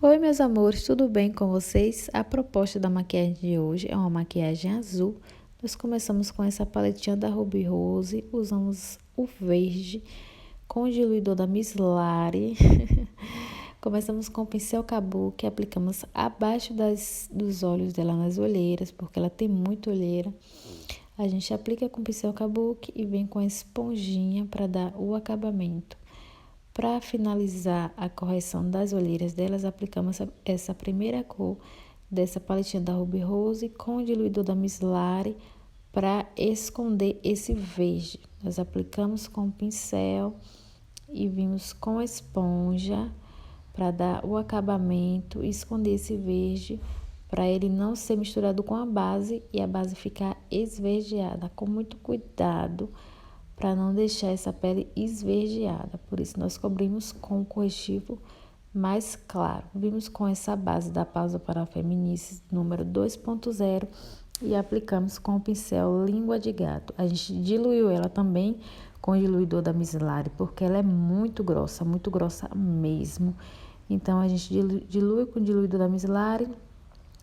Oi, meus amores, tudo bem com vocês? A proposta da maquiagem de hoje é uma maquiagem azul. Nós começamos com essa paletinha da Ruby Rose, usamos o verde com o diluidor da Miss Lari. Começamos com o pincel Kabuki, aplicamos abaixo dos olhos dela nas olheiras, porque ela tem muita olheira. A gente aplica com o pincel Kabuki e vem com a esponjinha para dar o acabamento. Para finalizar a correção das olheiras delas, aplicamos essa primeira cor dessa paletinha da Ruby Rose com o diluidor da Miss Lari para esconder esse verde. Nós aplicamos com o pincel e vimos com a esponja para dar o acabamento e esconder esse verde para ele não ser misturado com a base e a base ficar esverdeada. Com muito cuidado, para não deixar essa pele esverdeada. Por isso, nós cobrimos com o corretivo mais claro. Vimos com essa base da Pausa para Feminices número 2.0 e aplicamos com o pincel Língua de Gato. A gente diluiu ela também com o diluidor da Miss Lari, porque ela é muito grossa mesmo. Então, a gente dilui com o diluidor da Miss Lari,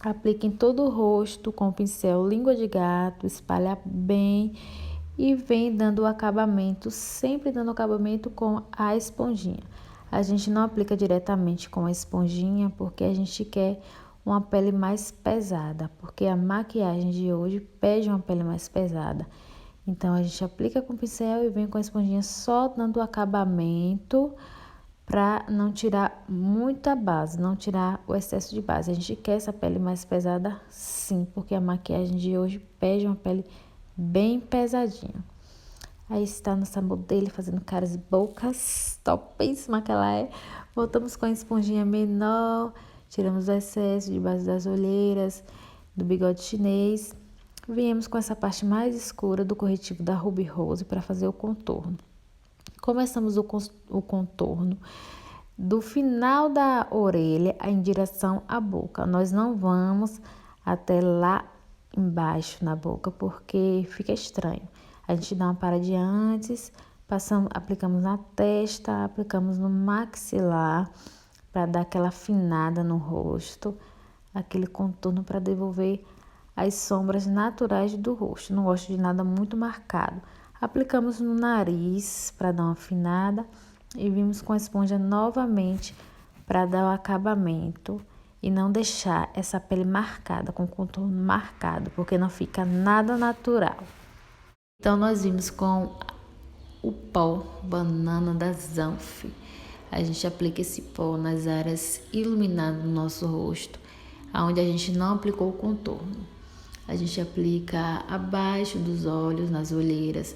aplica em todo o rosto com o pincel Língua de Gato, espalha bem e vem dando o acabamento, sempre dando acabamento com a esponjinha. A gente não aplica diretamente com a esponjinha porque a gente quer uma pele mais pesada, porque a maquiagem de hoje pede uma pele mais pesada. Então, a gente aplica com o pincel e vem com a esponjinha só dando o acabamento para não tirar muita base, não tirar o excesso de base. A gente quer essa pele mais pesada sim, porque a maquiagem de hoje pede uma pele bem pesadinha. Aí está nossa modelo fazendo caras e bocas, topíssima que ela é. Voltamos com a esponjinha menor, tiramos o excesso de base das olheiras, do bigode chinês. Viemos com essa parte mais escura do corretivo da Ruby Rose para fazer o contorno. Começamos o contorno do final da orelha em direção à boca. Nós não vamos até lá embaixo na boca porque fica estranho. A gente dá uma paradinha antes, aplicamos na testa, aplicamos no maxilar para dar aquela afinada no rosto, aquele contorno para devolver as sombras naturais do rosto. Não gosto de nada muito marcado. Aplicamos no nariz para dar uma afinada e vimos com a esponja novamente para dar o acabamento e não deixar essa pele marcada, com o contorno marcado, porque não fica nada natural. Então, nós vimos com o pó banana da Zanf. A gente aplica esse pó nas áreas iluminadas do nosso rosto, onde a gente não aplicou o contorno. A gente aplica abaixo dos olhos, nas olheiras,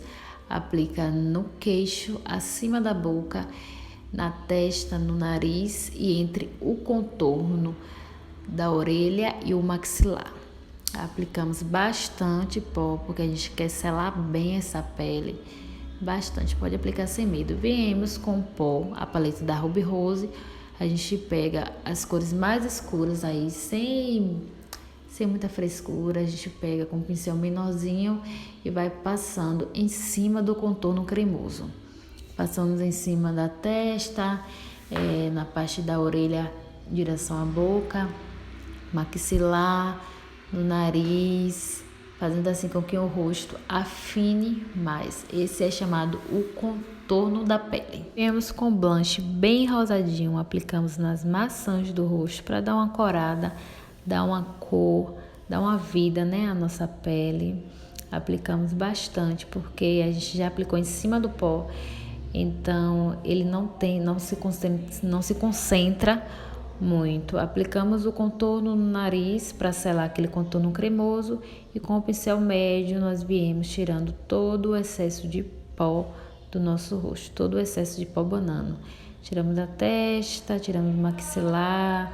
aplica no queixo, acima da boca, na testa, no nariz e entre o contorno da orelha e o maxilar. Aplicamos bastante pó, porque a gente quer selar bem essa pele. Bastante, pode aplicar sem medo. Viemos com pó, a paleta da Ruby Rose. A gente pega as cores mais escuras aí, sem muita frescura. A gente pega com um pincel menorzinho e vai passando em cima do contorno cremoso. Passamos em cima da testa, na parte da orelha em direção à boca, maxilar, no nariz, fazendo assim com que o rosto afine mais. Esse é chamado o contorno da pele. Viemos com blush bem rosadinho, aplicamos nas maçãs do rosto para dar uma corada, dar uma cor, dar uma vida, né, à nossa pele. Aplicamos bastante porque a gente já aplicou em cima do pó, então ele não se concentra muito. Aplicamos o contorno no nariz para selar aquele contorno cremoso e com o pincel médio nós viemos tirando todo o excesso de pó do nosso rosto, todo o excesso de pó banana. Tiramos da testa, tiramos do maxilar,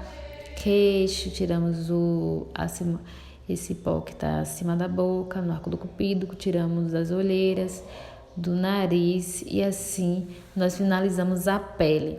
queixo, tiramos esse pó que está acima da boca, no arco do cupido, tiramos das olheiras, do nariz e assim nós finalizamos a pele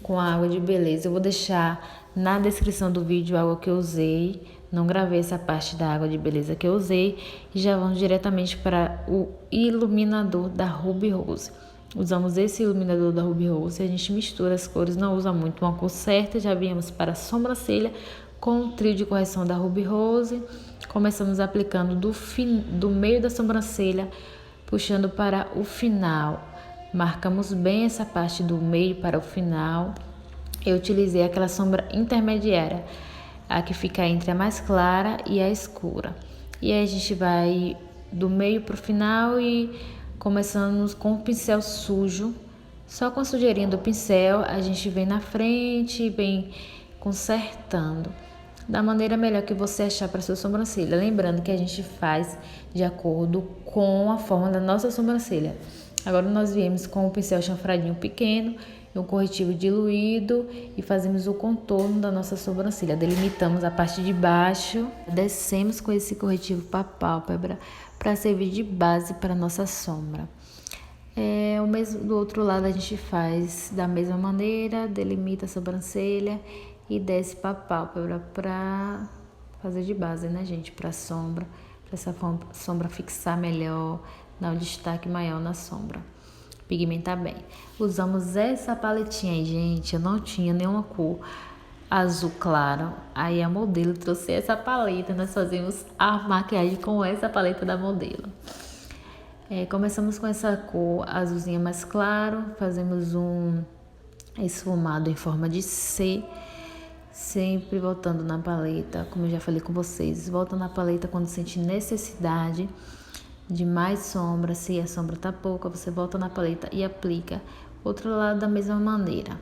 com a água de beleza. Eu vou deixar na descrição do vídeo a água que eu usei. Não gravei essa parte da água de beleza que eu usei. E já vamos diretamente para o iluminador da Ruby Rose. Usamos esse iluminador da Ruby Rose, a gente mistura as cores, não usa muito uma cor certa. Já viemos para a sobrancelha com o trio de correção da Ruby Rose. Começamos aplicando do meio da sobrancelha, puxando para o final. Marcamos bem essa parte do meio para o final. Eu utilizei aquela sombra intermediária, a que fica entre a mais clara e a escura. E aí a gente vai do meio para o final e começando com o pincel sujo. Só com a sujeirinha do pincel a gente vem na frente e vem consertando da maneira melhor que você achar para sua sobrancelha. Lembrando que a gente faz de acordo com a forma da nossa sobrancelha. Agora nós viemos com o pincel chanfradinho pequeno e um corretivo diluído e fazemos o contorno da nossa sobrancelha. Delimitamos a parte de baixo, descemos com esse corretivo para a pálpebra para servir de base para a nossa sombra. O mesmo do outro lado a gente faz da mesma maneira, delimita a sobrancelha e desce para a pálpebra para fazer de base, né, gente, para a sombra, para essa sombra fixar melhor, dar um destaque maior na sombra, pigmentar bem. Usamos essa paletinha aí, gente, eu não tinha nenhuma cor azul claro, aí a modelo trouxe essa paleta, nós fazemos a maquiagem com essa paleta da modelo. Começamos com essa cor azulzinha mais claro, fazemos um esfumado em forma de C, sempre voltando na paleta, como eu já falei com vocês, volta na paleta quando sente necessidade de mais sombra. Se a sombra tá pouca, você volta na paleta e aplica. Outro lado da mesma maneira.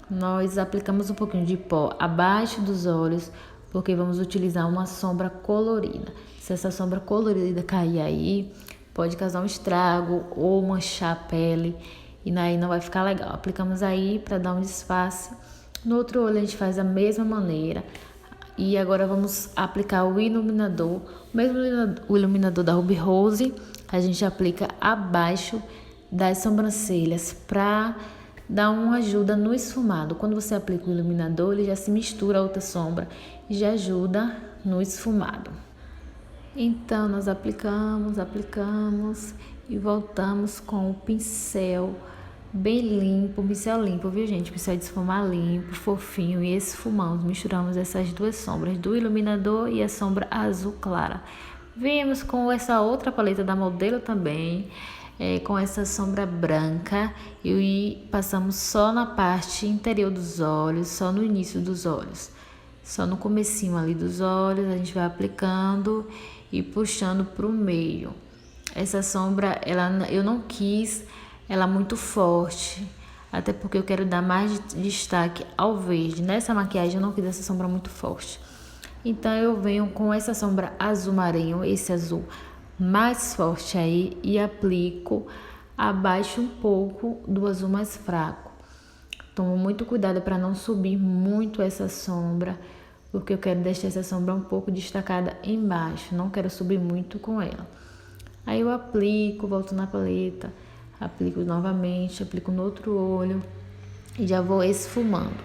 Nós aplicamos um pouquinho de pó abaixo dos olhos, porque vamos utilizar uma sombra colorida. Se essa sombra colorida cair aí, pode causar um estrago ou manchar a pele e aí não vai ficar legal. Aplicamos aí para dar um disfarce. No outro olho a gente faz da mesma maneira. E agora vamos aplicar o iluminador. O mesmo iluminador da Ruby Rose, a gente aplica abaixo das sobrancelhas para dar uma ajuda no esfumado. Quando você aplica o iluminador, ele já se mistura a outra sombra e já ajuda no esfumado. Então, nós aplicamos e voltamos com o pincel bem limpo, pincel limpo, viu, gente? Pincel de esfumar limpo, fofinho, e esfumamos. Misturamos essas duas sombras, do iluminador e a sombra azul clara. Viemos com essa outra paleta da modelo também, com essa sombra branca, e passamos só na parte interior dos olhos, só no início dos olhos. Só no comecinho ali dos olhos, a gente vai aplicando e puxando para o meio. Essa sombra, eu não quis ela muito forte, até porque eu quero dar mais destaque ao verde. Nessa maquiagem eu não quis essa sombra muito forte. Então eu venho com essa sombra azul marinho, esse azul mais forte aí, e aplico abaixo um pouco do azul mais fraco. Tomo muito cuidado para não subir muito essa sombra, porque eu quero deixar essa sombra um pouco destacada embaixo, não quero subir muito com ela. Aí eu aplico, volto na paleta, aplico novamente, aplico no outro olho e já vou esfumando.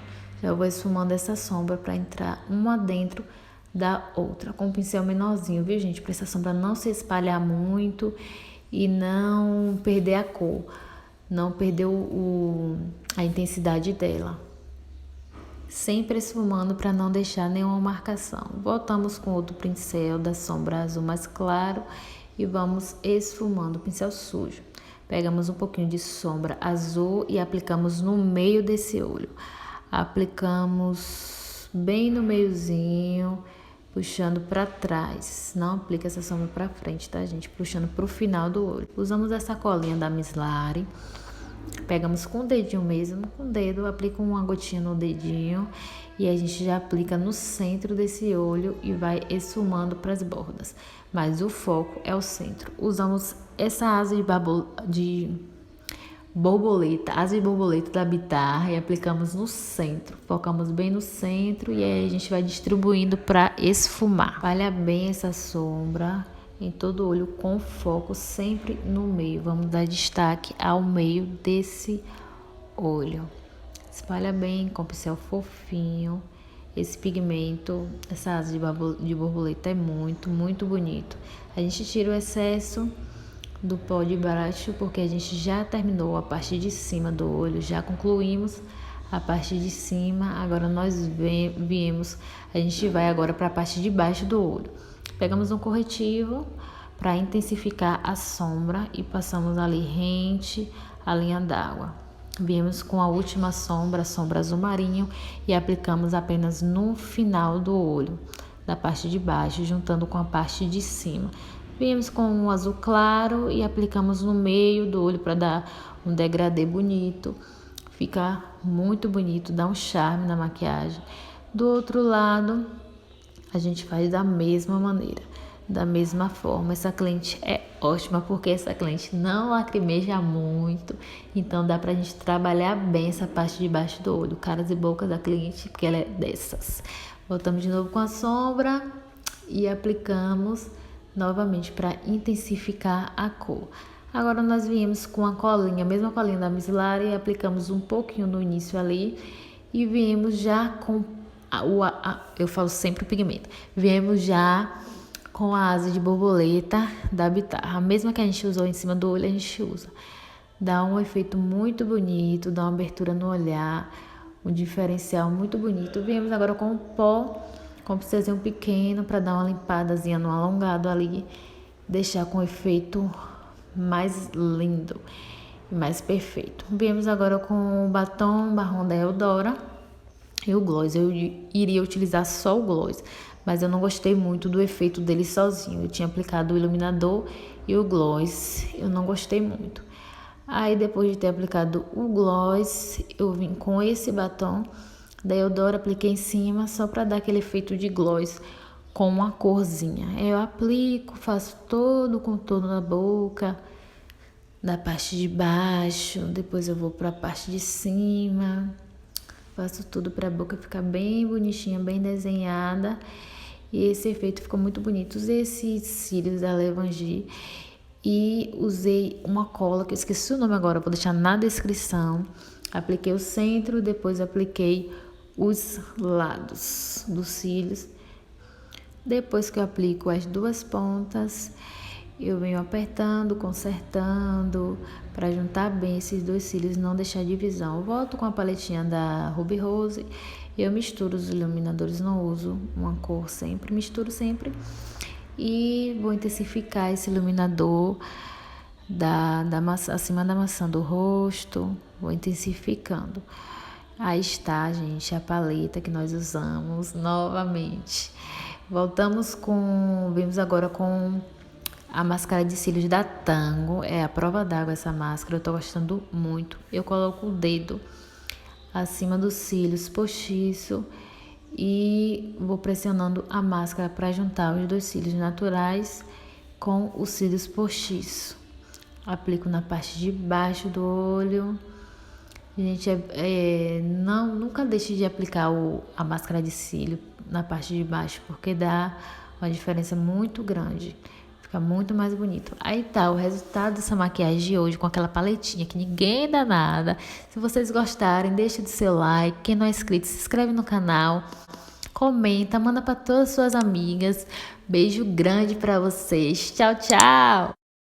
Já vou esfumando essa sombra para entrar uma dentro da outra, com um pincel menorzinho, viu, gente? Para essa sombra não se espalhar muito e não perder a cor, não perder a intensidade dela. Sempre esfumando para não deixar nenhuma marcação. Voltamos com outro pincel da sombra azul mais claro e vamos esfumando o pincel sujo. Pegamos um pouquinho de sombra azul e aplicamos no meio desse olho. Aplicamos bem no meiozinho, puxando para trás. Não aplica essa sombra para frente, tá, gente? Puxando para o final do olho. Usamos essa colinha da Miss Lari. Pegamos com o dedinho mesmo, com o dedo, aplica uma gotinha no dedinho e a gente já aplica no centro desse olho e vai esfumando para as bordas. Mas o foco é o centro. Usamos essa asa de borboleta da Bitar e aplicamos no centro. Focamos bem no centro e aí a gente vai distribuindo para esfumar. Espalha bem essa sombra em todo o olho com foco sempre no meio. Vamos dar destaque ao meio desse olho. Espalha bem com pincel fofinho. Esse pigmento, essa asa de borboleta é muito, muito bonito. A gente tira o excesso do pó de baixo, porque a gente já terminou a parte de cima do olho, já concluímos a parte de cima. Agora nós viemos, a gente vai agora para a parte de baixo do olho. Pegamos um corretivo para intensificar a sombra e passamos ali rente a linha d'água. Viemos com a última sombra, a sombra azul marinho, e aplicamos apenas no final do olho, da parte de baixo, juntando com a parte de cima. Viemos com um azul claro e aplicamos no meio do olho para dar um degradê bonito. Fica muito bonito, dá um charme na maquiagem. Do outro lado, a gente faz da mesma maneira, da mesma forma. Essa cliente é ótima porque essa cliente não lacrimeja muito, então dá pra gente trabalhar bem essa parte de baixo do olho, caras e boca da cliente, porque ela é dessas. Voltamos de novo com a sombra e aplicamos novamente para intensificar a cor. Agora nós viemos com a colinha, a mesma colinha da Miss Lara, e aplicamos um pouquinho no início ali e viemos já com eu falo sempre o pigmento. Viemos já com a asa de borboleta da Bitar, a mesma que a gente usou em cima do olho, a gente usa. Dá um efeito muito bonito, dá uma abertura no olhar, um diferencial muito bonito. Viemos agora com o pó, com um pincelzinho pequeno para dar uma limpadazinha no alongado ali, deixar com efeito mais lindo e mais perfeito. Viemos agora com o batom marrom da Eudora e o gloss. Eu iria utilizar só o gloss, mas eu não gostei muito do efeito dele sozinho. Eu tinha aplicado o iluminador e o gloss, eu não gostei muito. Aí depois de ter aplicado o gloss, eu vim com esse batom da Eudora, apliquei em cima só para dar aquele efeito de gloss com uma corzinha. Eu aplico, faço todo o contorno na boca, da parte de baixo, depois eu vou para a parte de cima, faço tudo para a boca ficar bem bonitinha, bem desenhada. E esse efeito ficou muito bonito. Usei esses cílios da Levangie e usei uma cola, que eu esqueci o nome agora, vou deixar na descrição. Apliquei o centro, depois apliquei os lados dos cílios. Depois que eu aplico as duas pontas, eu venho apertando, consertando, para juntar bem esses dois cílios, não deixar divisão. Eu volto com a paletinha da Ruby Rose, eu misturo os iluminadores, não uso uma cor sempre, misturo sempre. E vou intensificar esse iluminador acima da maçã do rosto, vou intensificando. Aí está, gente, a paleta que nós usamos novamente. Vimos agora com a máscara de cílios da Tango. É a prova d'água essa máscara, eu tô gostando muito. Eu coloco o dedo acima dos cílios postiço e vou pressionando a máscara para juntar os dois cílios naturais com os cílios postiço. Aplico na parte de baixo do olho. Gente, nunca deixe de aplicar a máscara de cílio na parte de baixo, porque dá uma diferença muito grande. Fica muito mais bonito. Aí tá o resultado dessa maquiagem de hoje com aquela paletinha que ninguém dá nada. Se vocês gostarem, deixa o seu like. Quem não é inscrito, se inscreve no canal. Comenta, manda para todas as suas amigas. Beijo grande para vocês. Tchau, tchau!